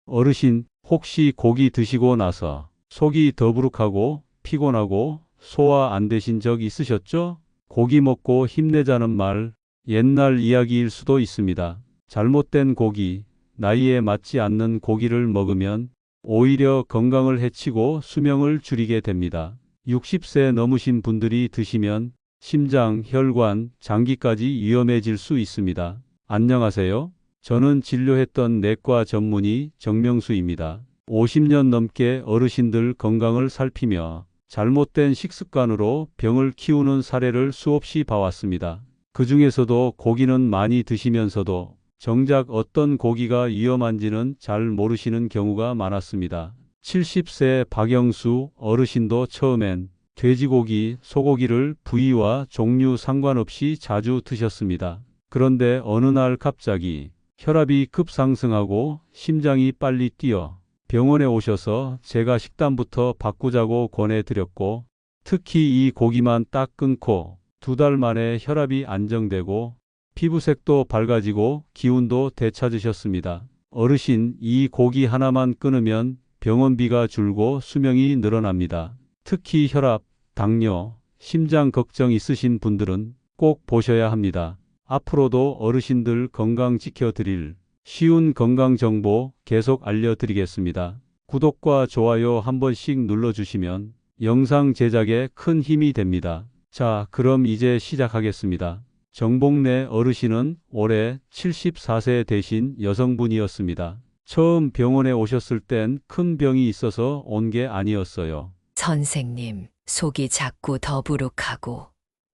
어르신, 혹시 고기 드시고 나서 속이 더부룩하고 피곤하고 소화 안 되신 적 있으셨죠? 고기 먹고 힘내자는 말, 옛날 이야기일 수도 있습니다. 잘못된 고기, 나이에 맞지 않는 고기를 먹으면 오히려 건강을 해치고 수명을 줄이게 됩니다. 60세 넘으신 분들이 드시면 심장, 혈관, 장기까지 위험해질 수 있습니다. 안녕하세요. 저는 진료했던 내과 전문의 정명수입니다. 50년 넘게 어르신들 건강을 살피며 잘못된 식습관으로 병을 키우는 사례를 수없이 봐왔습니다. 그 중에서도 고기는 많이 드시면서도 정작 어떤 고기가 위험한지는 잘 모르시는 경우가 많았습니다. 70세 박영수 어르신도 처음엔 돼지고기, 소고기를 부위와 종류 상관없이 자주 드셨습니다. 그런데 어느 날 갑자기 혈압이 급상승하고 심장이 빨리 뛰어 병원에 오셔서 제가 식단부터 바꾸자고 권해드렸고, 특히 이 고기만 딱 끊고 2달 만에 혈압이 안정되고 피부색도 밝아지고 기운도 되찾으셨습니다. 어르신, 이 고기 하나만 끊으면 병원비가 줄고 수명이 늘어납니다. 특히 혈압, 당뇨, 심장 걱정 있으신 분들은 꼭 보셔야 합니다. 앞으로도 어르신들 건강 지켜드릴 쉬운 건강 정보 계속 알려드리겠습니다. 구독과 좋아요 한 번씩 눌러주시면 영상 제작에 큰 힘이 됩니다. 자, 그럼 이제 시작하겠습니다. 정복래 어르신은 올해 74세 되신 여성분이었습니다. 처음 병원에 오셨을 땐 큰 병이 있어서 온 게 아니었어요. 선생님, 속이 자꾸 더부룩하고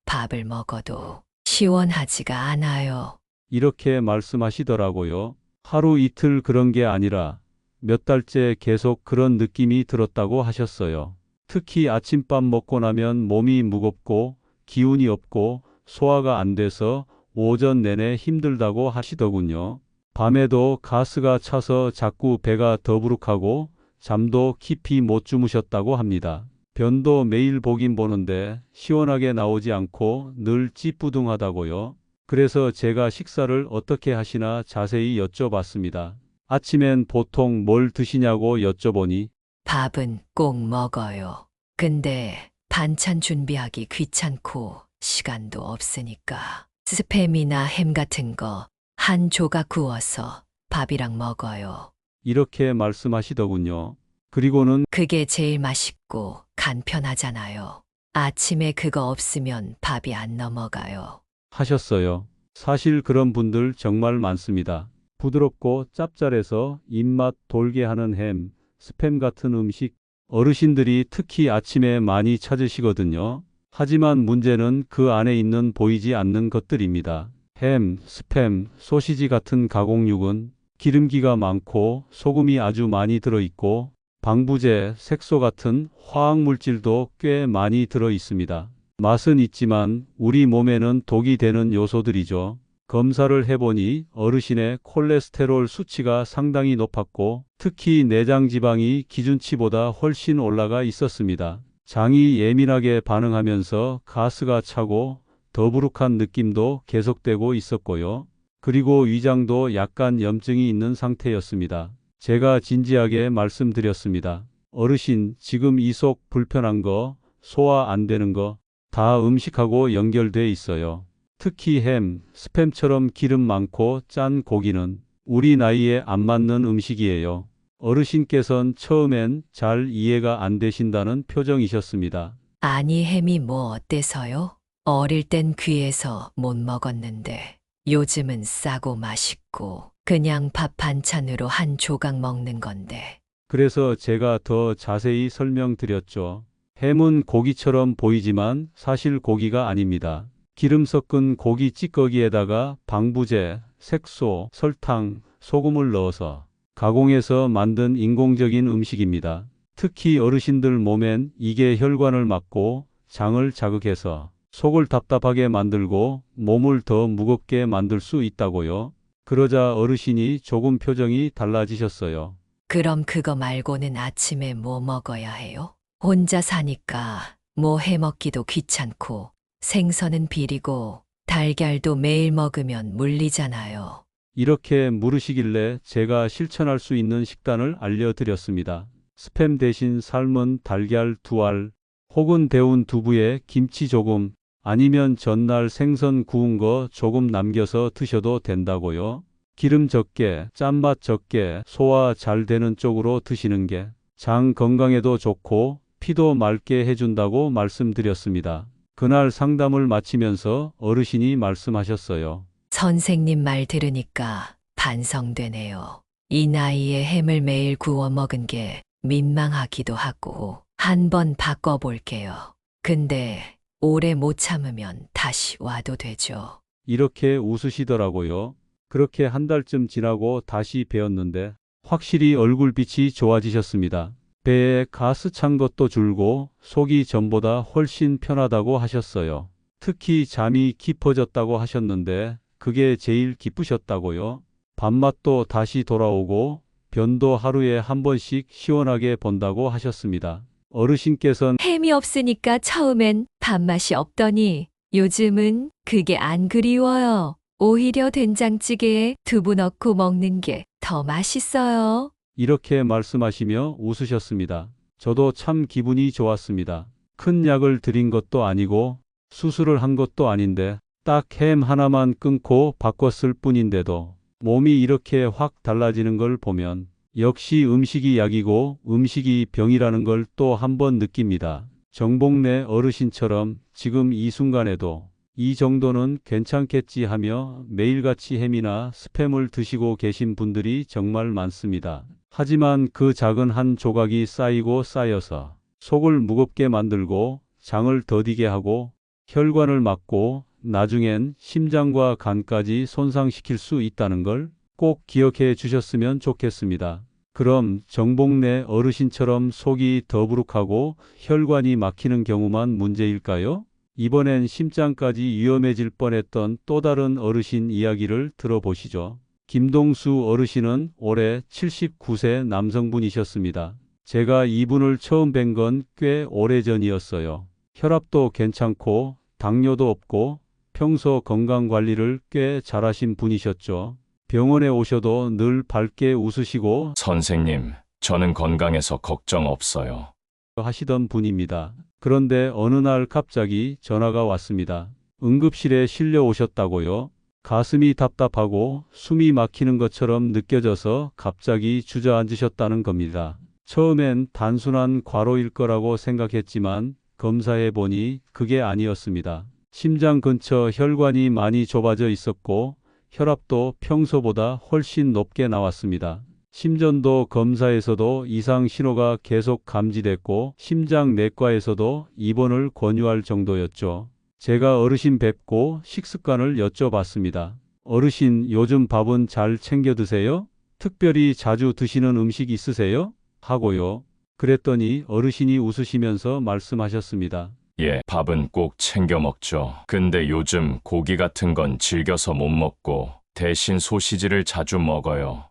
밥을 먹어도 시원하지가 않아요. 이렇게 말씀하시더라고요. 하루 이틀 그런 게 아니라 몇 달째 계속 그런 느낌이 들었다고 하셨어요. 특히 아침밥 먹고 나면 몸이 무겁고 기운이 없고 소화가 안 돼서 오전 내내 힘들다고 하시더군요. 밤에도 가스가 차서 자꾸 배가 더부룩하고 잠도 깊이 못 주무셨다고 합니다. 변도 매일 보긴 보는데 시원하게 나오지 않고 늘 찌뿌둥하다고요. 그래서 제가 식사를 어떻게 하시나 자세히 여쭤봤습니다. 아침엔 보통 뭘 드시냐고 여쭤보니 밥은 꼭 먹어요. 근데 반찬 준비하기 귀찮고 시간도 없으니까 스팸이나 햄 같은 거 한 조각 구워서 밥이랑 먹어요. 이렇게 말씀하시더군요. 그리고는 그게 제일 맛있고 간편하잖아요. 아침에 그거 없으면 밥이 안 넘어가요. 하셨어요. 사실 그런 분들 정말 많습니다. 부드럽고 짭짤해서 입맛 돌게 하는 햄, 스팸 같은 음식, 어르신들이 특히 아침에 많이 찾으시거든요. 하지만 문제는 그 안에 있는 보이지 않는 것들입니다. 햄, 스팸, 소시지 같은 가공육은 기름기가 많고 소금이 아주 많이 들어있고 방부제, 색소 같은 화학물질도 꽤 많이 들어 있습니다. 맛은 있지만 우리 몸에는 독이 되는 요소들이죠. 검사를 해보니 어르신의 콜레스테롤 수치가 상당히 높았고 특히 내장 지방이 기준치보다 훨씬 올라가 있었습니다. 장이 예민하게 반응하면서 가스가 차고 더부룩한 느낌도 계속되고 있었고요. 그리고 위장도 약간 염증이 있는 상태였습니다. 제가 진지하게 말씀드렸습니다. 어르신, 지금 이 속 불편한 거, 소화 안 되는 거 다 음식하고 연결돼 있어요. 특히 햄, 스팸처럼 기름 많고 짠 고기는 우리 나이에 안 맞는 음식이에요. 어르신께선 처음엔 잘 이해가 안 되신다는 표정이셨습니다. 아니, 햄이 뭐 어때서요? 어릴 땐 귀해서 못 먹었는데 요즘은 싸고 맛있고 그냥 밥 반찬으로 한 조각 먹는 건데. 그래서 제가 더 자세히 설명드렸죠. 햄은 고기처럼 보이지만 사실 고기가 아닙니다. 기름 섞은 고기 찌꺼기에다가 방부제, 색소, 설탕, 소금을 넣어서 가공해서 만든 인공적인 음식입니다. 특히 어르신들 몸엔 이게 혈관을 막고 장을 자극해서 속을 답답하게 만들고 몸을 더 무겁게 만들 수 있다고요. 그러자 어르신이 조금 표정이 달라지셨어요. 그럼 그거 말고는 아침에 뭐 먹어야 해요? 혼자 사니까 뭐 해 먹기도 귀찮고 생선은 비리고 달걀도 매일 먹으면 물리잖아요. 이렇게 물으시길래 제가 실천할 수 있는 식단을 알려드렸습니다. 스팸 대신 삶은 달걀 2알, 혹은 데운 두부에 김치 조금, 아니면 전날 생선 구운 거 조금 남겨서 드셔도 된다고요. 기름 적게, 짠맛 적게 소화 잘 되는 쪽으로 드시는 게 장 건강에도 좋고 피도 맑게 해준다고 말씀드렸습니다. 그날 상담을 마치면서 어르신이 말씀하셨어요. 선생님 말 들으니까 반성되네요. 이 나이에 햄을 매일 구워 먹은 게 민망하기도 하고 한번 바꿔볼게요. 근데 오래 못 참으면 다시 와도 되죠. 이렇게 웃으시더라고요. 그렇게 한 달쯤 지나고 다시 뵈었는데 확실히 얼굴빛이 좋아지셨습니다. 배에 가스 찬 것도 줄고 속이 전보다 훨씬 편하다고 하셨어요. 특히 잠이 깊어졌다고 하셨는데 그게 제일 기쁘셨다고요. 밥맛도 다시 돌아오고 변도 하루에 한 번씩 시원하게 본다고 하셨습니다. 어르신께서는 햄이 없으니까 처음엔 밥맛이 없더니 요즘은 그게 안 그리워요. 오히려 된장찌개에 두부 넣고 먹는 게 더 맛있어요. 이렇게 말씀하시며 웃으셨습니다. 저도 참 기분이 좋았습니다. 큰 약을 드린 것도 아니고 수술을 한 것도 아닌데 딱 햄 하나만 끊고 바꿨을 뿐인데도 몸이 이렇게 확 달라지는 걸 보면 역시 음식이 약이고 음식이 병이라는 걸 또 한 번 느낍니다. 정복래 어르신처럼 지금 이 순간에도 이 정도는 괜찮겠지 하며 매일같이 햄이나 스팸을 드시고 계신 분들이 정말 많습니다. 하지만 그 작은 한 조각이 쌓이고 쌓여서 속을 무겁게 만들고 장을 더디게 하고 혈관을 막고 나중엔 심장과 간까지 손상시킬 수 있다는 걸 꼭 기억해 주셨으면 좋겠습니다. 그럼 정복래 어르신처럼 속이 더부룩하고 혈관이 막히는 경우만 문제일까요? 이번엔 심장까지 위험해질 뻔했던 또 다른 어르신 이야기를 들어보시죠. 김동수 어르신은 올해 79세 남성분이셨습니다. 제가 이분을 처음 뵌 건 꽤 오래전이었어요. 혈압도 괜찮고 당뇨도 없고 평소 건강관리를 꽤 잘하신 분이셨죠. 병원에 오셔도 늘 밝게 웃으시고 선생님, 저는 건강해서 걱정 없어요. 하시던 분입니다. 그런데 어느 날 갑자기 전화가 왔습니다. 응급실에 실려 오셨다고요? 가슴이 답답하고 숨이 막히는 것처럼 느껴져서 갑자기 주저앉으셨다는 겁니다. 처음엔 단순한 과로일 거라고 생각했지만 검사해 보니 그게 아니었습니다. 심장 근처 혈관이 많이 좁아져 있었고 혈압도 평소보다 훨씬 높게 나왔습니다. 심전도 검사에서도 이상 신호가 계속 감지됐고 심장내과에서도 입원을 권유할 정도였죠. 제가 어르신 뵙고 식습관을 여쭤봤습니다. 어르신 요즘 밥은 잘 챙겨 드세요? 특별히 자주 드시는 음식 있으세요? 하고요. 그랬더니 어르신이 웃으시면서 말씀하셨습니다. 예, 밥은 꼭 챙겨 먹죠. 근데 요즘 고기 같은 건 즐겨서 못 먹고 대신 소시지를 자주 먹어요.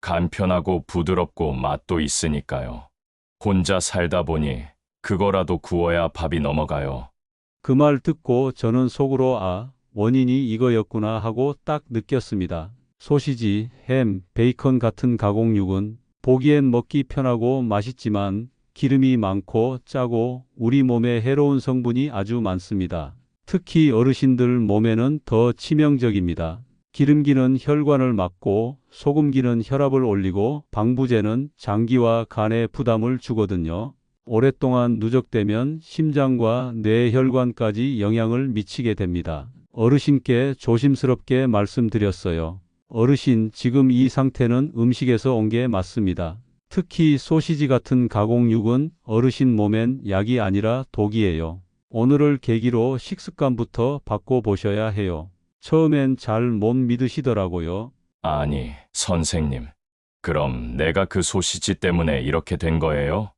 간편하고 부드럽고 맛도 있으니까요. 혼자 살다 보니 그거라도 구워야 밥이 넘어가요. 그 말 듣고 저는 속으로 원인이 이거였구나 하고 딱 느꼈습니다. 소시지, 햄, 베이컨 같은 가공육은 보기엔 먹기 편하고 맛있지만 기름이 많고 짜고 우리 몸에 해로운 성분이 아주 많습니다. 특히 어르신들 몸에는 더 치명적입니다. 기름기는 혈관을 막고 소금기는 혈압을 올리고 방부제는 장기와 간에 부담을 주거든요. 오랫동안 누적되면 심장과 뇌혈관까지 영향을 미치게 됩니다. 어르신께 조심스럽게 말씀드렸어요. 어르신, 지금 이 상태는 음식에서 온 게 맞습니다. 특히 소시지 같은 가공육은 어르신 몸엔 약이 아니라 독이에요. 오늘을 계기로 식습관부터 바꿔보셔야 해요. 처음엔 잘 못 믿으시더라고요. 아니, 선생님. 그럼 내가 그 소시지 때문에 이렇게 된 거예요?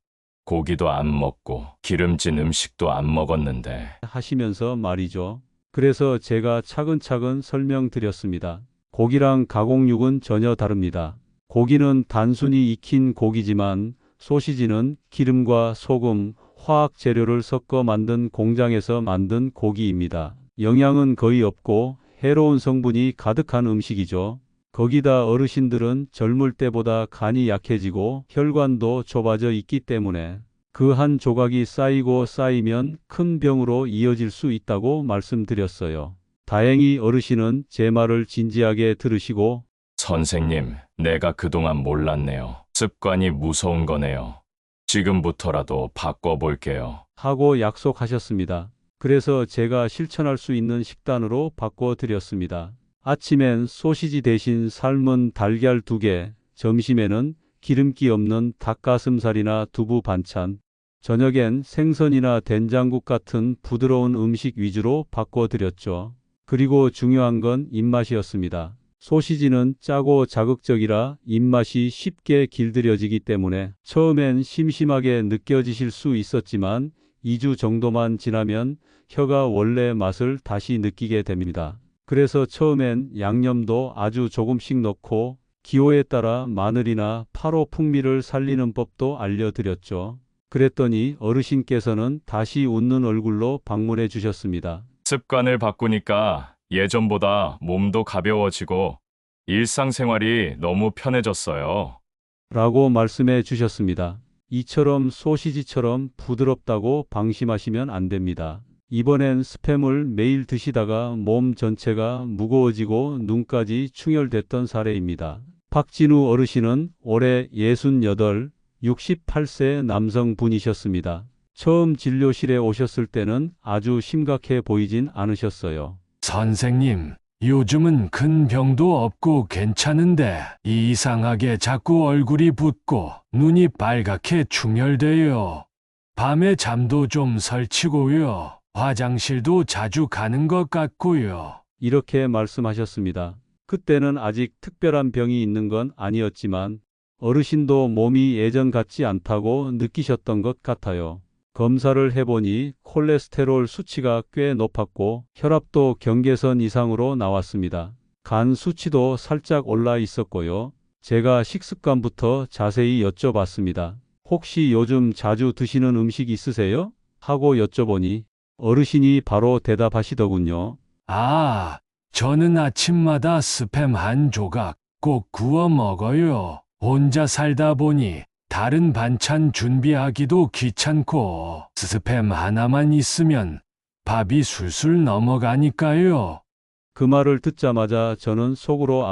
고기도 안 먹고 기름진 음식도 안 먹었는데. 하시면서 말이죠. 그래서 제가 차근차근 설명드렸습니다. 고기랑 가공육은 전혀 다릅니다. 고기는 단순히 익힌 고기지만 소시지는 기름과 소금, 화학 재료를 섞어 만든 공장에서 만든 고기입니다. 영양은 거의 없고 해로운 성분이 가득한 음식이죠. 거기다 어르신들은 젊을 때보다 간이 약해지고 혈관도 좁아져 있기 때문에 그 한 조각이 쌓이고 쌓이면 큰 병으로 이어질 수 있다고 말씀드렸어요. 다행히 어르신은 제 말을 진지하게 들으시고 선생님, 내가 그동안 몰랐네요. 습관이 무서운 거네요. 지금부터라도 바꿔볼게요. 하고 약속하셨습니다. 그래서 제가 실천할 수 있는 식단으로 바꿔드렸습니다. 아침엔 소시지 대신 삶은 달걀 2개, 점심에는 기름기 없는 닭가슴살이나 두부 반찬, 저녁엔 생선이나 된장국 같은 부드러운 음식 위주로 바꿔드렸죠. 그리고 중요한 건 입맛이었습니다. 소시지는 짜고 자극적이라 입맛이 쉽게 길들여지기 때문에 처음엔 심심하게 느껴지실 수 있었지만 2주 정도만 지나면 혀가 원래 맛을 다시 느끼게 됩니다. 그래서 처음엔 양념도 아주 조금씩 넣고 기호에 따라 마늘이나 파로 풍미를 살리는 법도 알려드렸죠. 그랬더니 어르신께서는 다시 웃는 얼굴로 방문해 주셨습니다. 습관을 바꾸니까 예전보다 몸도 가벼워지고 일상생활이 너무 편해졌어요. 라고 말씀해 주셨습니다. 이처럼 소시지처럼 부드럽다고 방심하시면 안 됩니다. 이번엔 스팸을 매일 드시다가 몸 전체가 무거워지고 눈까지 충혈됐던 사례입니다. 박진우 어르신은 올해 68, 68세 남성분이셨습니다. 처음 진료실에 오셨을 때는 아주 심각해 보이진 않으셨어요. 선생님, 요즘은 큰 병도 없고 괜찮은데 이상하게 자꾸 얼굴이 붓고 눈이 빨갛게 충혈돼요. 밤에 잠도 좀 설치고요. 화장실도 자주 가는 것 같고요. 이렇게 말씀하셨습니다. 그때는 아직 특별한 병이 있는 건 아니었지만 어르신도 몸이 예전 같지 않다고 느끼셨던 것 같아요. 검사를 해보니 콜레스테롤 수치가 꽤 높았고 혈압도 경계선 이상으로 나왔습니다. 간 수치도 살짝 올라 있었고요. 제가 식습관부터 자세히 여쭤봤습니다. 혹시 요즘 자주 드시는 음식 있으세요? 하고 여쭤보니 어르신이 바로 대답하시더군요. 아, 저는 아침마다 스팸 한 조각 꼭 구워 먹어요. 혼자 살다 보니 다른 반찬 준비하기도 귀찮고 스팸 하나만 있으면 밥이 술술 넘어가니까요. 그 말을 듣자마자 저는 속으로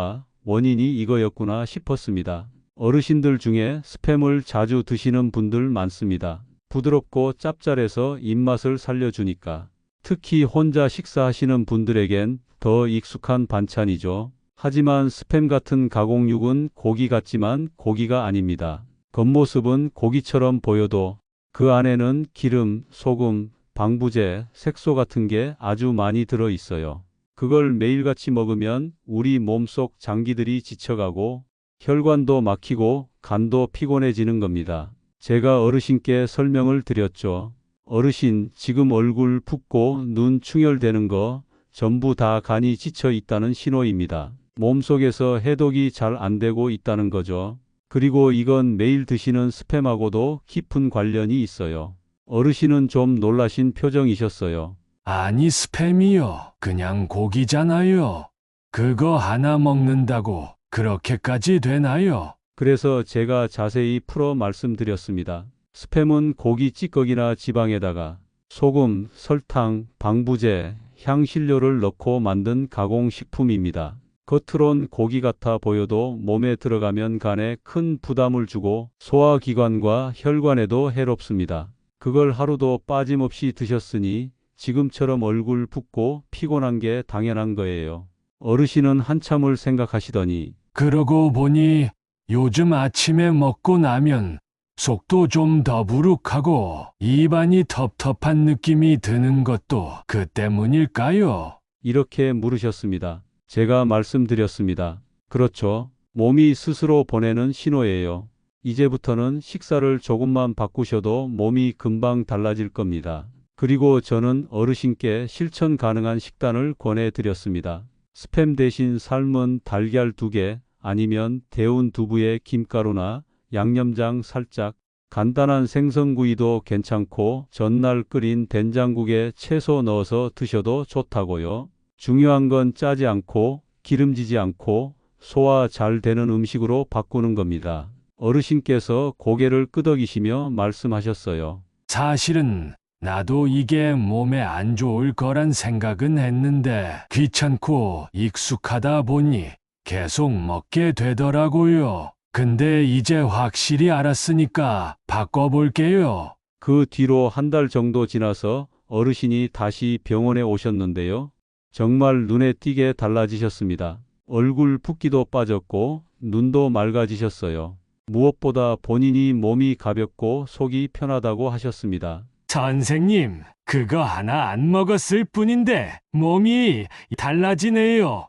원인이 이거였구나 싶었습니다. 어르신들 중에 스팸을 자주 드시는 분들 많습니다. 부드럽고 짭짤해서 입맛을 살려주니까. 특히 혼자 식사하시는 분들에겐 더 익숙한 반찬이죠. 하지만 스팸 같은 가공육은 고기 같지만 고기가 아닙니다. 겉모습은 고기처럼 보여도 그 안에는 기름, 소금, 방부제, 색소 같은 게 아주 많이 들어 있어요. 그걸 매일같이 먹으면 우리 몸속 장기들이 지쳐가고 혈관도 막히고 간도 피곤해지는 겁니다. 제가 어르신께 설명을 드렸죠. 어르신, 지금 얼굴 붓고 눈 충혈되는 거 전부 다 간이 지쳐 있다는 신호입니다. 몸속에서 해독이 잘 안 되고 있다는 거죠. 그리고 이건 매일 드시는 스팸하고도 깊은 관련이 있어요. 어르신은 좀 놀라신 표정이셨어요. 아니 스팸이요. 그냥 고기잖아요. 그거 하나 먹는다고 그렇게까지 되나요? 그래서 제가 자세히 풀어 말씀드렸습니다. 스팸은 고기 찌꺼기나 지방에다가 소금, 설탕, 방부제, 향신료를 넣고 만든 가공식품입니다. 겉으론 고기 같아 보여도 몸에 들어가면 간에 큰 부담을 주고 소화기관과 혈관에도 해롭습니다. 그걸 하루도 빠짐없이 드셨으니 지금처럼 얼굴 붓고 피곤한 게 당연한 거예요. 어르신은 한참을 생각하시더니 그러고 보니 요즘 아침에 먹고 나면 속도 좀 더부룩하고 입안이 텁텁한 느낌이 드는 것도 그 때문일까요? 이렇게 물으셨습니다. 제가 말씀드렸습니다. 그렇죠. 몸이 스스로 보내는 신호예요. 이제부터는 식사를 조금만 바꾸셔도 몸이 금방 달라질 겁니다. 그리고 저는 어르신께 실천 가능한 식단을 권해드렸습니다. 스팸 대신 삶은 달걀 2개 아니면 데운 두부에 김가루나 양념장 살짝, 간단한 생선구이도 괜찮고 전날 끓인 된장국에 채소 넣어서 드셔도 좋다고요. 중요한 건 짜지 않고 기름지지 않고 소화 잘 되는 음식으로 바꾸는 겁니다. 어르신께서 고개를 끄덕이시며 말씀하셨어요. 사실은 나도 이게 몸에 안 좋을 거란 생각은 했는데 귀찮고 익숙하다 보니 계속 먹게 되더라고요. 근데 이제 확실히 알았으니까 바꿔볼게요. 그 뒤로 한 달 정도 지나서 어르신이 다시 병원에 오셨는데요. 정말 눈에 띄게 달라지셨습니다. 얼굴 붓기도 빠졌고 눈도 맑아지셨어요. 무엇보다 본인이 몸이 가볍고 속이 편하다고 하셨습니다. 선생님, 그거 하나 안 먹었을 뿐인데 몸이 달라지네요.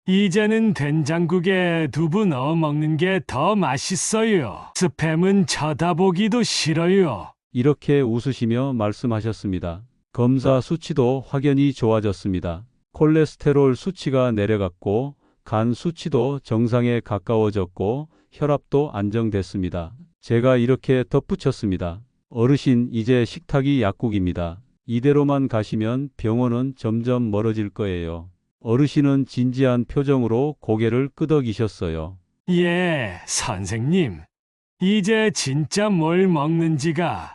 이제는 된장국에 두부 넣어 먹는 게 더 맛있어요. 스팸은 쳐다보기도 싫어요. 이렇게 웃으시며 말씀하셨습니다. 검사 수치도 확연히 좋아졌습니다. 콜레스테롤 수치가 내려갔고 간 수치도 정상에 가까워졌고 혈압도 안정됐습니다. 제가 이렇게 덧붙였습니다. 어르신, 이제 식탁이 약국입니다. 이대로만 가시면 병원은 점점 멀어질 거예요. 어르신은 진지한 표정으로 고개를 끄덕이셨어요. 예, 선생님. 이제 진짜 뭘 먹는지가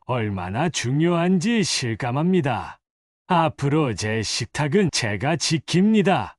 얼마나 중요한지 실감합니다. 앞으로 제 식탁은 제가 지킵니다.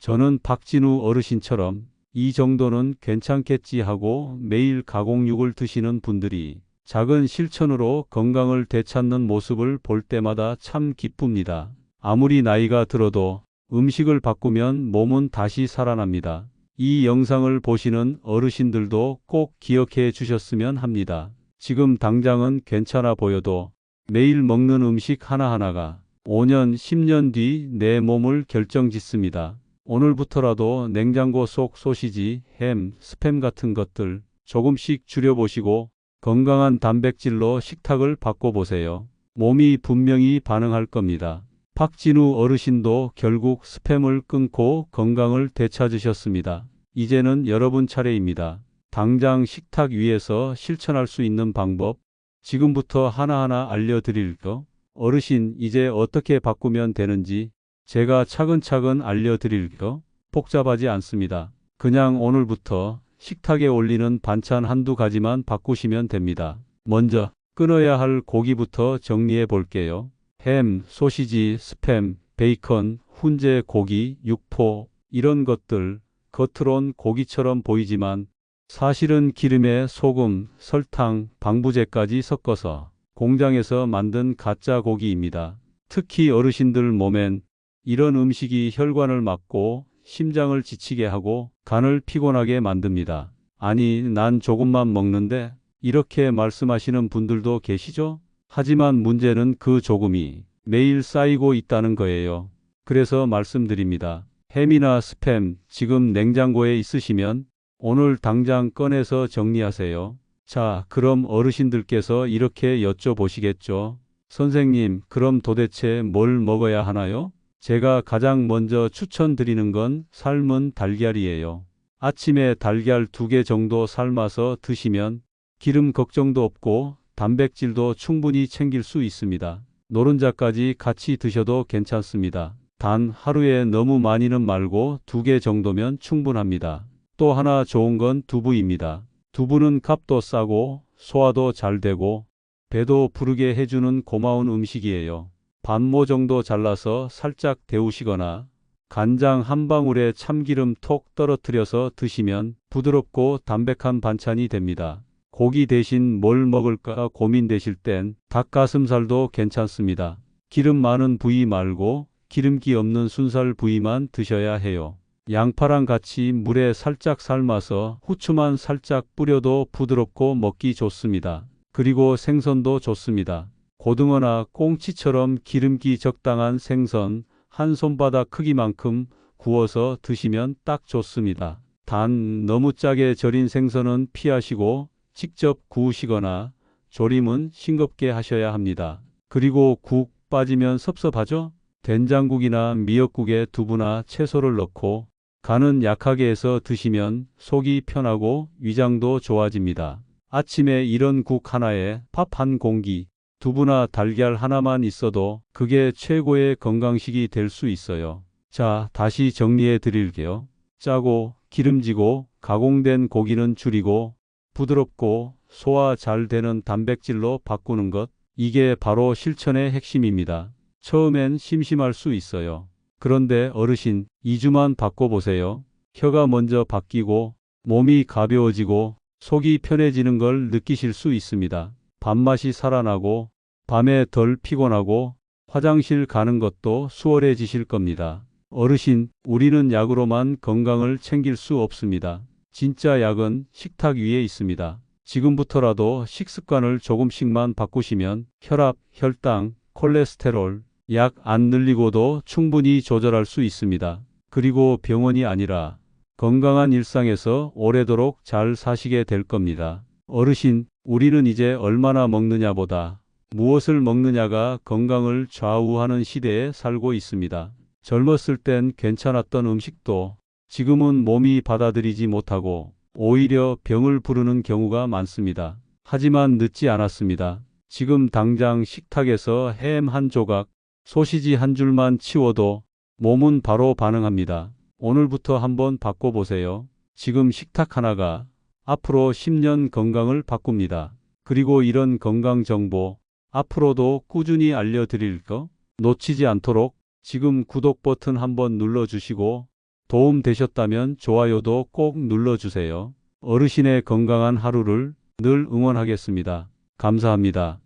저는 박진우 어르신처럼 이 정도는 괜찮겠지 하고 매일 가공육을 드시는 분들이 작은 실천으로 건강을 되찾는 모습을 볼 때마다 참 기쁩니다. 아무리 나이가 들어도 음식을 바꾸면 몸은 다시 살아납니다. 이 영상을 보시는 어르신들도 꼭 기억해 주셨으면 합니다. 지금 당장은 괜찮아 보여도 매일 먹는 음식 하나하나가 5년, 10년 뒤 내 몸을 결정짓습니다. 오늘부터라도 냉장고 속 소시지, 햄, 스팸 같은 것들 조금씩 줄여보시고 건강한 단백질로 식탁을 바꿔보세요. 몸이 분명히 반응할 겁니다. 박진우 어르신도 결국 스팸을 끊고 건강을 되찾으셨습니다. 이제는 여러분 차례입니다. 당장 식탁 위에서 실천할 수 있는 방법 지금부터 하나하나 알려드릴게요. 어르신, 이제 어떻게 바꾸면 되는지 제가 차근차근 알려드릴게요. 복잡하지 않습니다. 그냥 오늘부터 식탁에 올리는 반찬 한두 가지만 바꾸시면 됩니다. 먼저 끊어야 할 고기부터 정리해 볼게요. 햄, 소시지, 스팸, 베이컨, 훈제 고기, 육포 이런 것들 겉으론 고기처럼 보이지만 사실은 기름에 소금, 설탕, 방부제까지 섞어서 공장에서 만든 가짜 고기입니다. 특히 어르신들 몸엔 이런 음식이 혈관을 막고 심장을 지치게 하고 간을 피곤하게 만듭니다. 아니, 난 조금만 먹는데 이렇게 말씀하시는 분들도 계시죠? 하지만 문제는 그 조금이 매일 쌓이고 있다는 거예요. 그래서 말씀드립니다. 햄이나 스팸 지금 냉장고에 있으시면 오늘 당장 꺼내서 정리하세요. 자, 그럼 어르신들께서 이렇게 여쭤보시겠죠. 선생님, 그럼 도대체 뭘 먹어야 하나요? 제가 가장 먼저 추천드리는 건 삶은 달걀이에요. 아침에 달걀 2개 정도 삶아서 드시면 기름 걱정도 없고 단백질도 충분히 챙길 수 있습니다. 노른자까지 같이 드셔도 괜찮습니다. 단 하루에 너무 많이는 말고 2개 정도면 충분합니다. 또 하나 좋은 건 두부입니다. 두부는 값도 싸고 소화도 잘 되고 배도 부르게 해주는 고마운 음식이에요. 반모 정도 잘라서 살짝 데우시거나 간장 한 방울에 참기름 톡 떨어뜨려서 드시면 부드럽고 담백한 반찬이 됩니다. 고기 대신 뭘 먹을까 고민되실 땐 닭가슴살도 괜찮습니다. 기름 많은 부위 말고 기름기 없는 순살 부위만 드셔야 해요. 양파랑 같이 물에 살짝 삶아서 후추만 살짝 뿌려도 부드럽고 먹기 좋습니다. 그리고 생선도 좋습니다. 고등어나 꽁치처럼 기름기 적당한 생선 한 손바닥 크기만큼 구워서 드시면 딱 좋습니다. 단 너무 짜게 절인 생선은 피하시고 직접 구우시거나 조림은 싱겁게 하셔야 합니다. 그리고 국 빠지면 섭섭하죠? 된장국이나 미역국에 두부나 채소를 넣고 간은 약하게 해서 드시면 속이 편하고 위장도 좋아집니다. 아침에 이런 국 하나에 밥 한 공기, 두부나 달걀 하나만 있어도 그게 최고의 건강식이 될 수 있어요. 자, 다시 정리해 드릴게요. 짜고 기름지고 가공된 고기는 줄이고 부드럽고 소화 잘 되는 단백질로 바꾸는 것. 이게 바로 실천의 핵심입니다. 처음엔 심심할 수 있어요. 그런데 어르신, 2주만 바꿔보세요. 혀가 먼저 바뀌고 몸이 가벼워지고 속이 편해지는 걸 느끼실 수 있습니다. 밥맛이 살아나고 밤에 덜 피곤하고 화장실 가는 것도 수월해지실 겁니다. 어르신, 우리는 약으로만 건강을 챙길 수 없습니다. 진짜 약은 식탁 위에 있습니다. 지금부터라도 식습관을 조금씩만 바꾸시면 혈압, 혈당, 콜레스테롤, 약 안 늘리고도 충분히 조절할 수 있습니다. 그리고 병원이 아니라 건강한 일상에서 오래도록 잘 사시게 될 겁니다. 어르신, 우리는 이제 얼마나 먹느냐보다 무엇을 먹느냐가 건강을 좌우하는 시대에 살고 있습니다. 젊었을 땐 괜찮았던 음식도 지금은 몸이 받아들이지 못하고 오히려 병을 부르는 경우가 많습니다. 하지만 늦지 않았습니다. 지금 당장 식탁에서 햄 한 조각, 소시지 한 줄만 치워도 몸은 바로 반응합니다. 오늘부터 한번 바꿔보세요. 지금 식탁 하나가 앞으로 10년 건강을 바꿉니다. 그리고 이런 건강 정보 앞으로도 꾸준히 알려드릴 거 놓치지 않도록 지금 구독 버튼 한번 눌러주시고 도움 되셨다면 좋아요도 꼭 눌러주세요. 어르신의 건강한 하루를 늘 응원하겠습니다. 감사합니다.